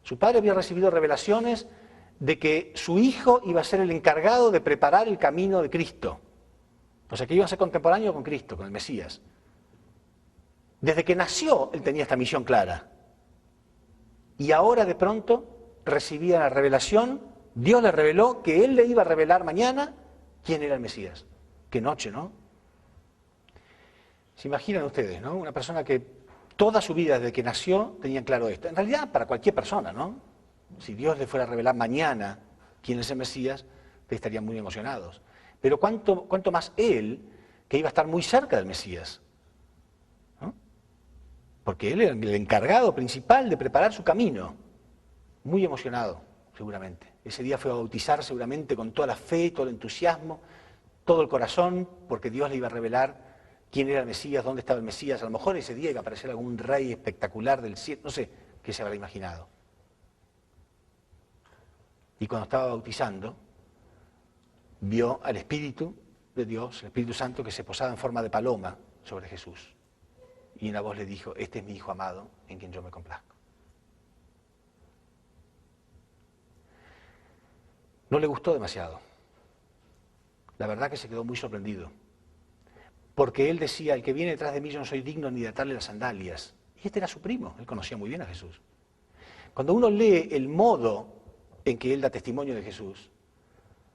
[SPEAKER 1] Su padre había recibido revelaciones de que su hijo iba a ser el encargado de preparar el camino de Cristo. O sea que iba a ser contemporáneo con Cristo, con el Mesías. Desde que nació él tenía esta misión clara. Y ahora de pronto recibía la revelación, Dios le reveló que él le iba a revelar mañana quién era el Mesías. Qué noche, ¿no? Se imaginan ustedes, ¿no? Una persona que toda su vida desde que nació tenía claro esto. En realidad para cualquier persona, ¿no? Si Dios le fuera a revelar mañana quién es el Mesías, estarían muy emocionados. Pero cuánto más él, que iba a estar muy cerca del Mesías. ¿No? Porque él era el encargado principal de preparar su camino. Muy emocionado, seguramente. Ese día fue a bautizar seguramente con toda la fe, todo el entusiasmo, todo el corazón, porque Dios le iba a revelar quién era el Mesías, dónde estaba el Mesías. A lo mejor ese día iba a aparecer algún rey espectacular del cielo, no sé qué se habrá imaginado. Y cuando estaba bautizando, vio al Espíritu de Dios, el Espíritu Santo, que se posaba en forma de paloma sobre Jesús. Y una voz le dijo, este es mi Hijo amado, en quien yo me complazco. No le gustó demasiado. La verdad que se quedó muy sorprendido. Porque él decía, el que viene detrás de mí yo no soy digno ni de atarle las sandalias. Y este era su primo, él conocía muy bien a Jesús. Cuando uno lee el modo en que él da testimonio de Jesús,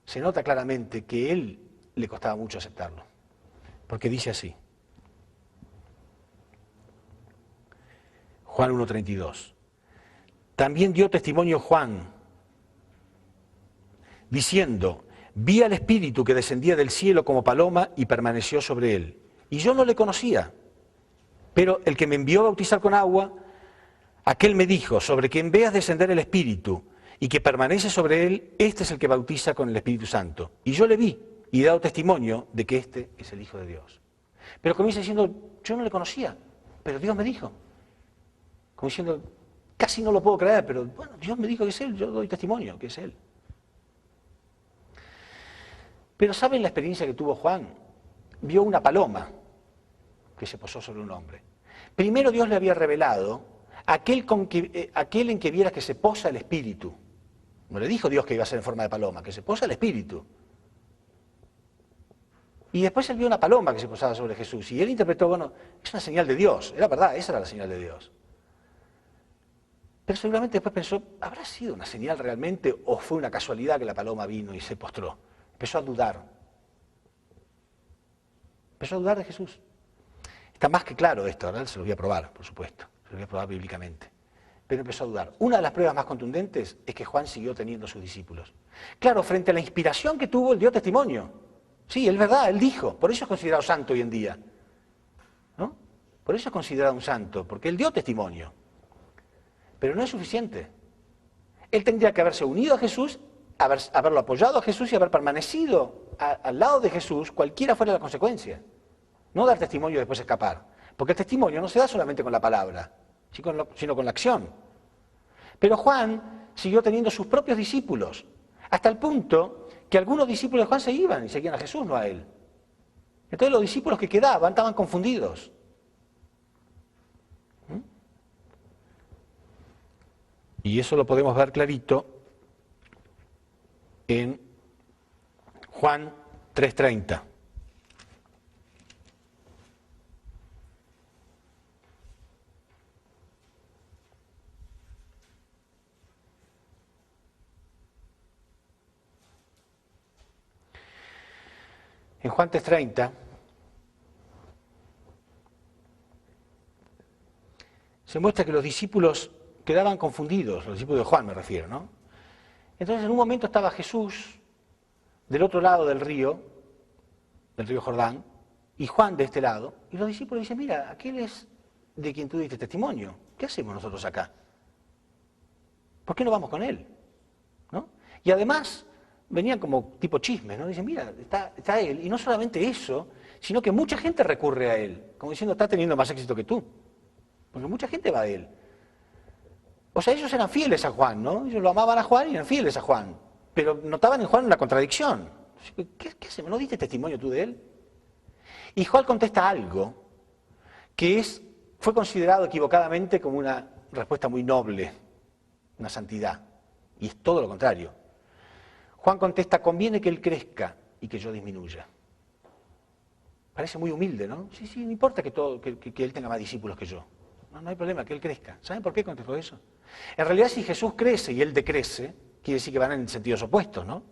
[SPEAKER 1] se nota claramente que él le costaba mucho aceptarlo. Porque dice así, Juan 1:32, también dio testimonio Juan, diciendo, vi al Espíritu que descendía del cielo como paloma y permaneció sobre él. Y yo no le conocía, pero el que me envió a bautizar con agua, aquel me dijo, sobre quien veas descender el Espíritu y que permanece sobre él, este es el que bautiza con el Espíritu Santo. Y yo le vi y he dado testimonio de que este es el Hijo de Dios. Pero comienza diciendo, yo no le conocía, pero Dios me dijo. Como diciendo, casi no lo puedo creer, pero bueno, Dios me dijo que es él, yo doy testimonio que es él. Pero ¿saben la experiencia que tuvo Juan? Vio una paloma que se posó sobre un hombre. Primero Dios le había revelado aquel en que vieras que se posa el Espíritu. No le dijo Dios que iba a ser en forma de paloma, que se posa el Espíritu. Y después él vio una paloma que se posaba sobre Jesús. Y él interpretó, bueno, es una señal de Dios. Era verdad, esa era la señal de Dios. Pero seguramente después pensó, ¿habrá sido una señal realmente o fue una casualidad que la paloma vino y se postró? Empezó a dudar. Empezó a dudar de Jesús. Está más que claro esto, ¿verdad? Se lo voy a probar, por supuesto. Se lo voy a probar bíblicamente. Pero empezó a dudar. Una de las pruebas más contundentes es que Juan siguió teniendo sus discípulos. Claro, frente a la inspiración que tuvo, él dio testimonio. Sí, es verdad, él dijo. Por eso es considerado santo hoy en día. ¿No? Por eso es considerado un santo, porque él dio testimonio. Pero no es suficiente. Él tendría que haberse unido a Jesús, haberlo apoyado a Jesús y haber permanecido al lado de Jesús, cualquiera fuera la consecuencia. No dar testimonio y después escapar. Porque el testimonio no se da solamente con la palabra, sino con la acción. Pero Juan siguió teniendo sus propios discípulos, hasta el punto que algunos discípulos de Juan se iban y seguían a Jesús, no a él. Entonces los discípulos que quedaban estaban confundidos. Y eso lo podemos ver clarito en Juan 3:30. En Juan 3:30 se muestra que los discípulos quedaban confundidos, los discípulos de Juan me refiero, ¿no? Entonces en un momento estaba Jesús del otro lado del río Jordán, y Juan de este lado, y los discípulos dicen, mira, aquel es de quien tú diste testimonio, ¿qué hacemos nosotros acá? ¿Por qué no vamos con él? ¿No? Y además venían como tipo chismes, ¿no? Dicen, mira, está él, y no solamente eso, sino que mucha gente recurre a él, como diciendo, está teniendo más éxito que tú, porque mucha gente va a él. O sea, ellos eran fieles a Juan, ¿no? Ellos lo amaban a Juan y eran fieles a Juan, pero notaban en Juan una contradicción. ¿Qué hacemos? ¿No diste testimonio tú de él? Y Juan contesta algo que fue considerado equivocadamente como una respuesta muy noble, una santidad, y es todo lo contrario. Juan contesta, conviene que él crezca y que yo disminuya. Parece muy humilde, ¿no? Sí, no importa que él tenga más discípulos que yo. No hay problema, que él crezca. ¿Saben por qué contestó eso? En realidad, si Jesús crece y él decrece, quiere decir que van en sentidos opuestos, ¿no?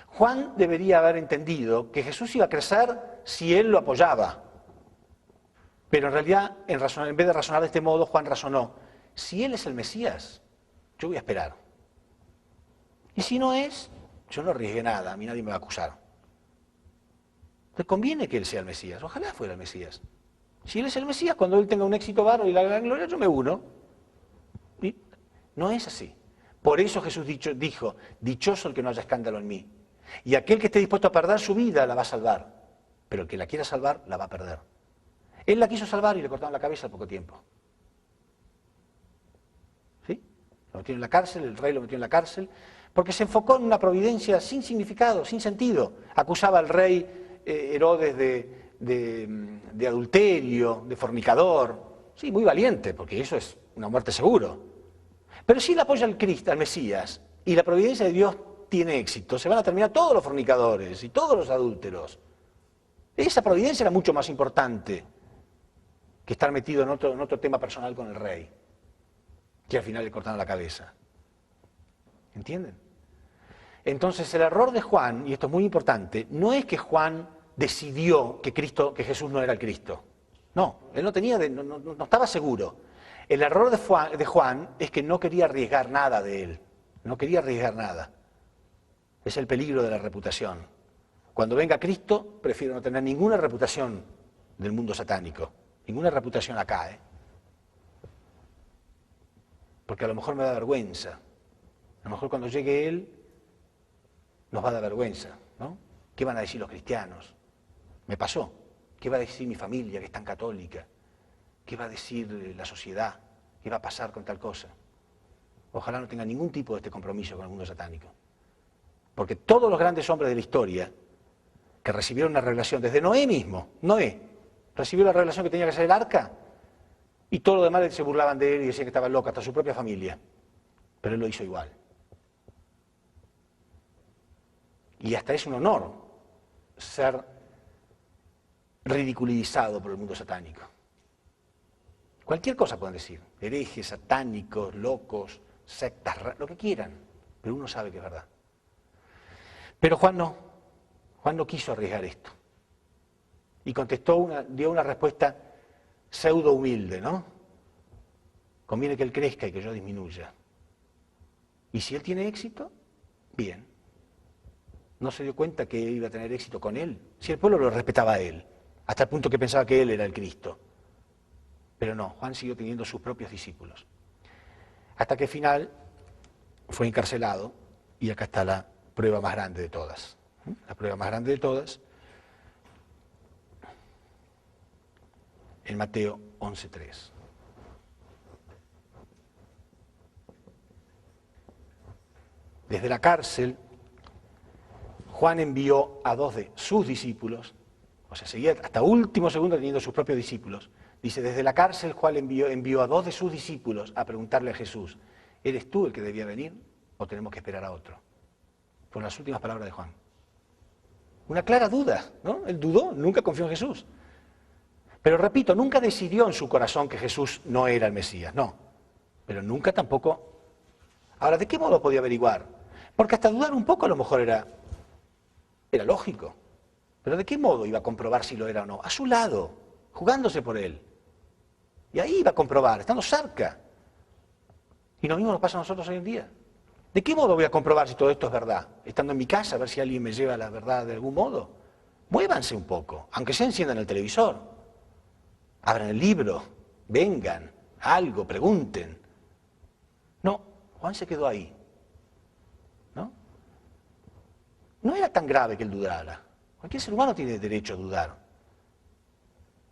[SPEAKER 1] Juan debería haber entendido que Jesús iba a crecer si él lo apoyaba. Pero en realidad, en vez de razonar de este modo, Juan razonó, si él es el Mesías, yo voy a esperar. Y si no es, yo no arriesgué nada, a mí nadie me va a acusar. Entonces conviene que él sea el Mesías, ojalá fuera el Mesías. Si él es el Mesías, cuando él tenga un éxito bárbaro y la gran gloria, yo me uno. Y no es así. Por eso Jesús dijo, dichoso el que no haya escándalo en mí. Y aquel que esté dispuesto a perder su vida la va a salvar. Pero el que la quiera salvar, la va a perder. Él la quiso salvar y le cortaron la cabeza al poco tiempo. ¿Sí? Lo metieron en la cárcel, el rey lo metió en la cárcel, porque se enfocó en una providencia sin significado, sin sentido. Acusaba al rey Herodes de adulterio, de fornicador. Sí, muy valiente, porque eso es una muerte seguro. Pero si él apoya al Cristo, al Mesías, y la providencia de Dios tiene éxito, se van a terminar todos los fornicadores y todos los adúlteros. Esa providencia era mucho más importante que estar metido en otro tema personal con el rey, que al final le cortaron la cabeza. ¿Entienden? Entonces el error de Juan, y esto es muy importante, no es que Juan decidió que Jesús no era el Cristo. No, él no estaba seguro. El error de Juan es que no quería arriesgar nada de él, no quería arriesgar nada. Es el peligro de la reputación. Cuando venga Cristo, prefiero no tener ninguna reputación del mundo satánico, ninguna reputación acá, porque a lo mejor me da vergüenza. A lo mejor cuando llegue Él, nos va a dar vergüenza, ¿no? ¿Qué van a decir los cristianos? Me pasó. ¿Qué va a decir mi familia, que es tan católica? ¿Qué va a decir la sociedad? ¿Qué va a pasar con tal cosa? Ojalá no tenga ningún tipo de este compromiso con el mundo satánico. Porque todos los grandes hombres de la historia que recibieron una revelación, desde Noé mismo, Noé recibió la revelación que tenía que ser el arca, y todo lo demás se burlaban de él y decían que estaba loco, hasta su propia familia. Pero él lo hizo igual. Y hasta es un honor ser ridiculizado por el mundo satánico. Cualquier cosa pueden decir, herejes, satánicos, locos, sectas, lo que quieran, pero uno sabe que es verdad. Pero Juan no quiso arriesgar esto. Y dio una respuesta pseudo humilde, ¿no? Conviene que él crezca y que yo disminuya. Y si él tiene éxito, bien. No se dio cuenta que iba a tener éxito con él. Si el pueblo lo respetaba a él, hasta el punto que pensaba que él era el Cristo. Pero no, Juan siguió teniendo sus propios discípulos. Hasta que al final fue encarcelado, y acá está la prueba más grande de todas. La prueba más grande de todas, en Mateo 11:3. Desde la cárcel, Juan envió a 2 de sus discípulos, o sea, seguía hasta último segundo teniendo sus propios discípulos. Dice, desde la cárcel Juan envió a 2 de sus discípulos a preguntarle a Jesús, ¿eres tú el que debía venir o tenemos que esperar a otro? Fueron las últimas palabras de Juan. Una clara duda, ¿no? Él dudó, nunca confió en Jesús. Pero repito, nunca decidió en su corazón que Jesús no era el Mesías, no. Pero nunca tampoco. Ahora, ¿de qué modo podía averiguar? Porque hasta dudar un poco a lo mejor era lógico. Pero ¿de qué modo iba a comprobar si lo era o no? A su lado, jugándose por él. Y ahí iba a comprobar, estando cerca. Y lo mismo nos pasa a nosotros hoy en día. ¿De qué modo voy a comprobar si todo esto es verdad? Estando en mi casa, a ver si alguien me lleva la verdad de algún modo. Muévanse un poco, aunque sea enciendan el televisor. Abran el libro, vengan, algo, pregunten. No, Juan se quedó ahí. No era tan grave que él dudara. Cualquier ser humano tiene derecho a dudar.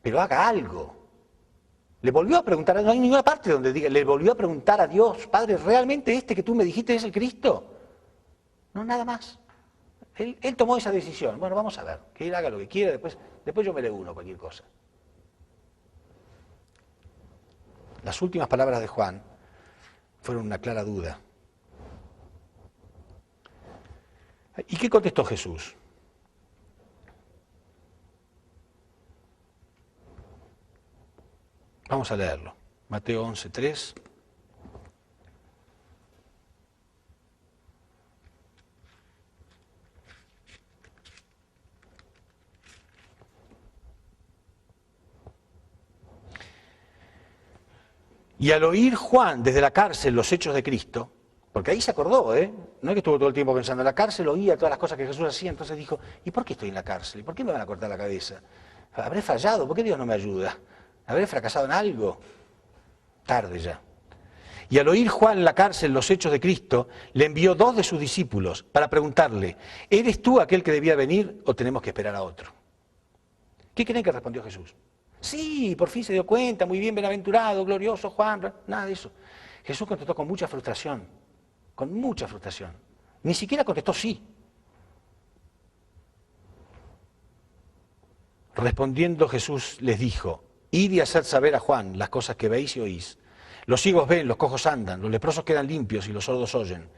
[SPEAKER 1] Pero haga algo. Le volvió a preguntar, no hay ninguna parte donde diga, le volvió a preguntar a Dios, Padre, ¿realmente este que tú me dijiste es el Cristo? No, nada más. Él tomó esa decisión. Bueno, vamos a ver, que él haga lo que quiera, después yo me le uno, cualquier cosa. Las últimas palabras de Juan fueron una clara duda. ¿Y qué contestó Jesús? Vamos a leerlo. Mateo 11:3. Y al oír Juan desde la cárcel los hechos de Cristo, porque ahí se acordó, no es que estuvo todo el tiempo pensando en la cárcel, oía todas las cosas que Jesús hacía, entonces dijo, ¿y por qué estoy en la cárcel? ¿Y por qué me van a cortar la cabeza? ¿Habré fallado? ¿Por qué Dios no me ayuda? ¿Habré fracasado en algo? Tarde ya. Y al oír Juan en la cárcel los hechos de Cristo, le envió 2 de sus discípulos para preguntarle, ¿eres tú aquel que debía venir o tenemos que esperar a otro? ¿Qué creen que respondió Jesús? Sí, por fin se dio cuenta, muy bien, bienaventurado, glorioso Juan, nada de eso. Jesús contestó con mucha frustración, Ni siquiera contestó sí. Respondiendo Jesús les dijo, id y haced saber a Juan las cosas que veis y oís. Los ciegos ven, los cojos andan, los leprosos quedan limpios y los sordos oyen.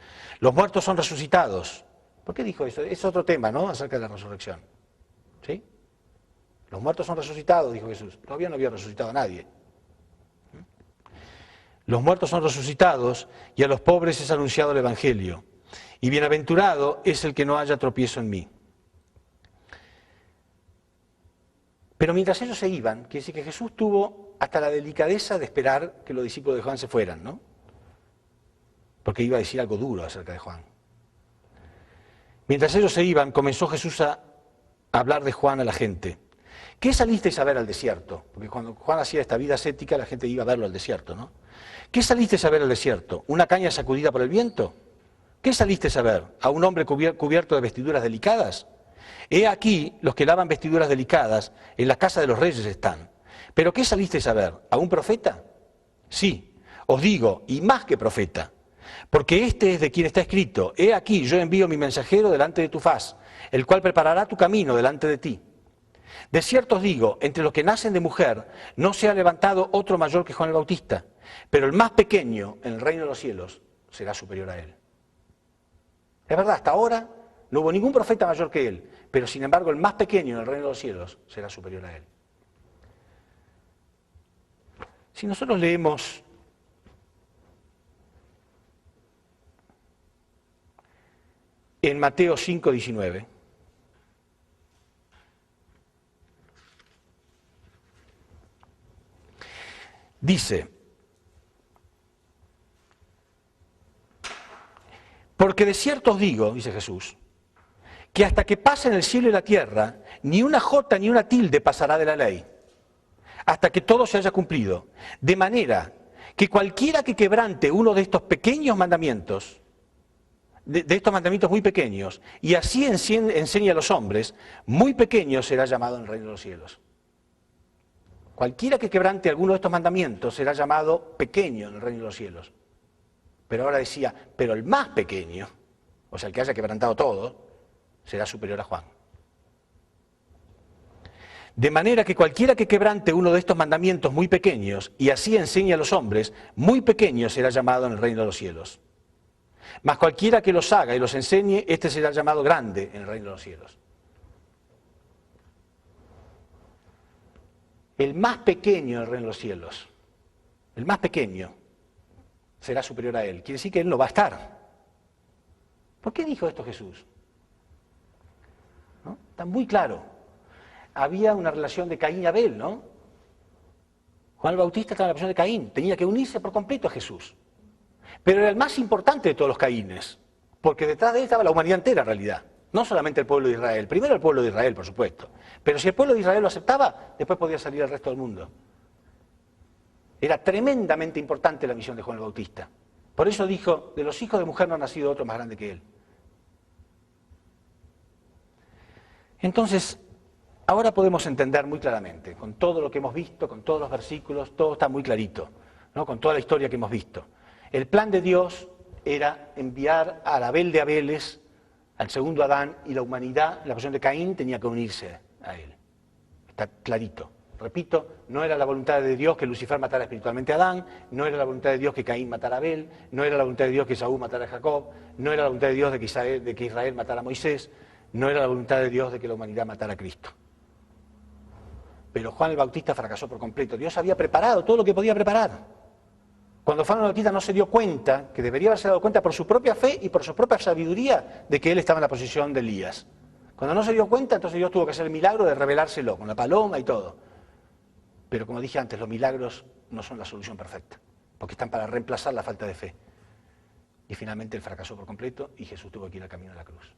[SPEAKER 1] Los muertos son resucitados. ¿Por qué dijo eso? Es otro tema, ¿no? Acerca de la resurrección. ¿Sí? Los muertos son resucitados, dijo Jesús. Todavía no había resucitado a nadie. Los muertos son resucitados y a los pobres es anunciado el Evangelio. Y bienaventurado es el que no haya tropiezo en mí. Pero mientras ellos se iban, quiere decir que Jesús tuvo hasta la delicadeza de esperar que los discípulos de Juan se fueran, ¿no? Porque iba a decir algo duro acerca de Juan. Mientras ellos se iban, comenzó Jesús a hablar de Juan a la gente. ¿Qué salisteis a ver al desierto? Porque cuando Juan hacía esta vida ascética, la gente iba a verlo al desierto, ¿no? ¿Qué salisteis a ver al desierto? ¿Una caña sacudida por el viento? ¿Qué salisteis a ver? ¿A un hombre cubierto de vestiduras delicadas? He aquí los que lavan vestiduras delicadas, en la casa de los reyes están. ¿Pero qué salisteis a ver? ¿A un profeta? Sí, os digo, y más que profeta. Porque este es de quien está escrito: he aquí, yo envío mi mensajero delante de tu faz, el cual preparará tu camino delante de ti. De cierto os digo, entre los que nacen de mujer, no se ha levantado otro mayor que Juan el Bautista, pero el más pequeño en el reino de los cielos será superior a él. Es verdad, hasta ahora no hubo ningún profeta mayor que él, pero sin embargo el más pequeño en el reino de los cielos será superior a él. Si nosotros leemos en Mateo 5:19, dice: porque de cierto os digo, dice Jesús, que hasta que pasen el cielo y la tierra, ni una jota ni una tilde pasará de la ley, hasta que todo se haya cumplido. De manera que cualquiera que quebrante uno de estos pequeños mandamientos, de estos mandamientos muy pequeños, y así enseña a los hombres, muy pequeño será llamado en el reino de los cielos. Cualquiera que quebrante alguno de estos mandamientos será llamado pequeño en el reino de los cielos. Pero ahora decía, pero el más pequeño, o sea, el que haya quebrantado todo, será superior a Juan. De manera que cualquiera que quebrante uno de estos mandamientos muy pequeños, y así enseñe a los hombres, muy pequeño será llamado en el reino de los cielos. Mas cualquiera que los haga y los enseñe, este será llamado grande en el reino de los cielos. El más pequeño en el reino de los cielos, el más pequeño, será superior a él. Quiere decir que él no va a estar. ¿Por qué dijo esto Jesús? ¿No? Está muy claro. Había una relación de Caín y Abel, ¿no? Juan el Bautista estaba en la posición de Caín, tenía que unirse por completo a Jesús. Pero era el más importante de todos los Caínes, porque detrás de él estaba la humanidad entera en realidad, no solamente el pueblo de Israel. Primero el pueblo de Israel, por supuesto. Pero si el pueblo de Israel lo aceptaba, después podía salir al resto del mundo. Era tremendamente importante la misión de Juan el Bautista. Por eso dijo, de los hijos de mujer no ha nacido otro más grande que él. Entonces, ahora podemos entender muy claramente, con todo lo que hemos visto, con todos los versículos, todo está muy clarito, ¿no? Con toda la historia que hemos visto. El plan de Dios era enviar al Abel de Abeles, al segundo Adán, y la humanidad, la posición de Caín, tenía que unirse a él. Está clarito. Repito, no era la voluntad de Dios que Lucifer matara espiritualmente a Adán, no era la voluntad de Dios que Caín matara a Abel, no era la voluntad de Dios que Saúl matara a Jacob, no era la voluntad de Dios de que Israel matara a Moisés, no era la voluntad de Dios de que la humanidad matara a Cristo. Pero Juan el Bautista fracasó por completo. Dios había preparado todo lo que podía preparar. Cuando Juan el Bautista no se dio cuenta, que debería haberse dado cuenta por su propia fe y por su propia sabiduría, de que él estaba en la posición de Elías. Cuando no se dio cuenta, entonces Dios tuvo que hacer el milagro de revelárselo, con la paloma y todo. Pero como dije antes, los milagros no son la solución perfecta, porque están para reemplazar la falta de fe. Y finalmente él fracasó por completo y Jesús tuvo que ir al camino de la cruz.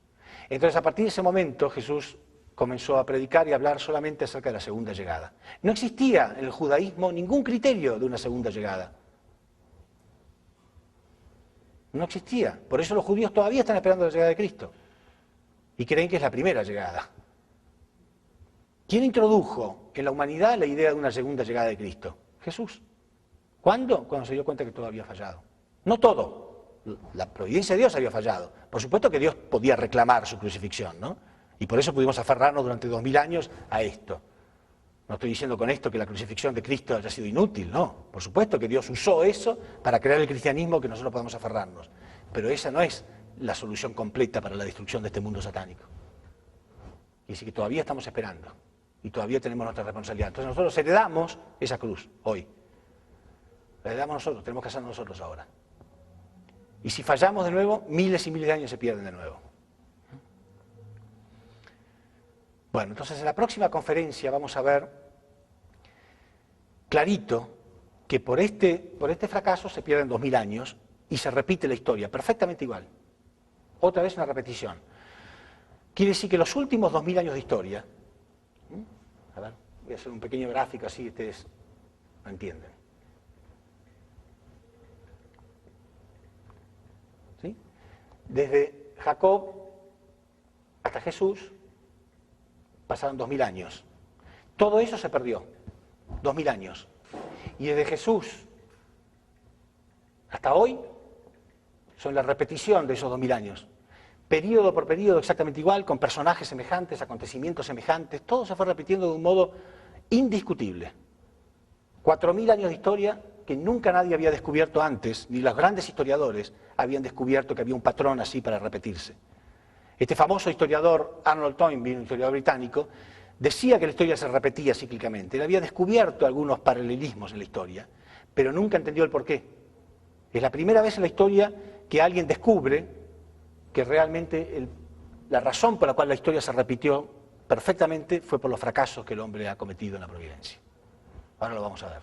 [SPEAKER 1] Entonces, a partir de ese momento, Jesús comenzó a predicar y a hablar solamente acerca de la segunda llegada. No existía en el judaísmo ningún criterio de una segunda llegada. No existía. Por eso los judíos todavía están esperando la llegada de Cristo. Y creen que es la primera llegada. ¿Quién introdujo en la humanidad la idea de una segunda llegada de Cristo? Jesús. ¿Cuándo? Cuando se dio cuenta que todo había fallado. No todo. La providencia de Dios había fallado. Por supuesto que Dios podía reclamar su crucifixión, ¿no? Y por eso pudimos aferrarnos durante 2000 años a esto. No estoy diciendo con esto que la crucifixión de Cristo haya sido inútil, no. Por supuesto que Dios usó eso para crear el cristianismo que nosotros podemos aferrarnos. Pero esa no es la solución completa para la destrucción de este mundo satánico. Y así que todavía estamos esperando. Y todavía tenemos nuestra responsabilidad. Entonces nosotros heredamos esa cruz hoy. La heredamos nosotros, tenemos que hacerlo nosotros ahora. Y si fallamos de nuevo, miles y miles de años se pierden de nuevo. Bueno, entonces en la próxima conferencia vamos a ver clarito que por este fracaso se pierden 2000 años y se repite la historia, perfectamente igual. Otra vez una repetición. Quiere decir que los últimos 2000 años de historia, a ver, voy a hacer un pequeño gráfico así ustedes lo entienden. ¿Sí? Desde Jacob hasta Jesús pasaron 2000 años. Todo eso se perdió, 2000 años. Y desde Jesús hasta hoy son la repetición de esos 2000 años. Período por período exactamente igual, con personajes semejantes, acontecimientos semejantes, todo se fue repitiendo de un modo indiscutible. 4000 años de historia que nunca nadie había descubierto antes, ni los grandes historiadores habían descubierto que había un patrón así para repetirse. Este famoso historiador Arnold Toynbee, un historiador británico, decía que la historia se repetía cíclicamente. Él había descubierto algunos paralelismos en la historia, pero nunca entendió el porqué. Es la primera vez en la historia que alguien descubre que realmente la razón por la cual la historia se repitió perfectamente fue por los fracasos que el hombre ha cometido en la providencia. Ahora lo vamos a ver.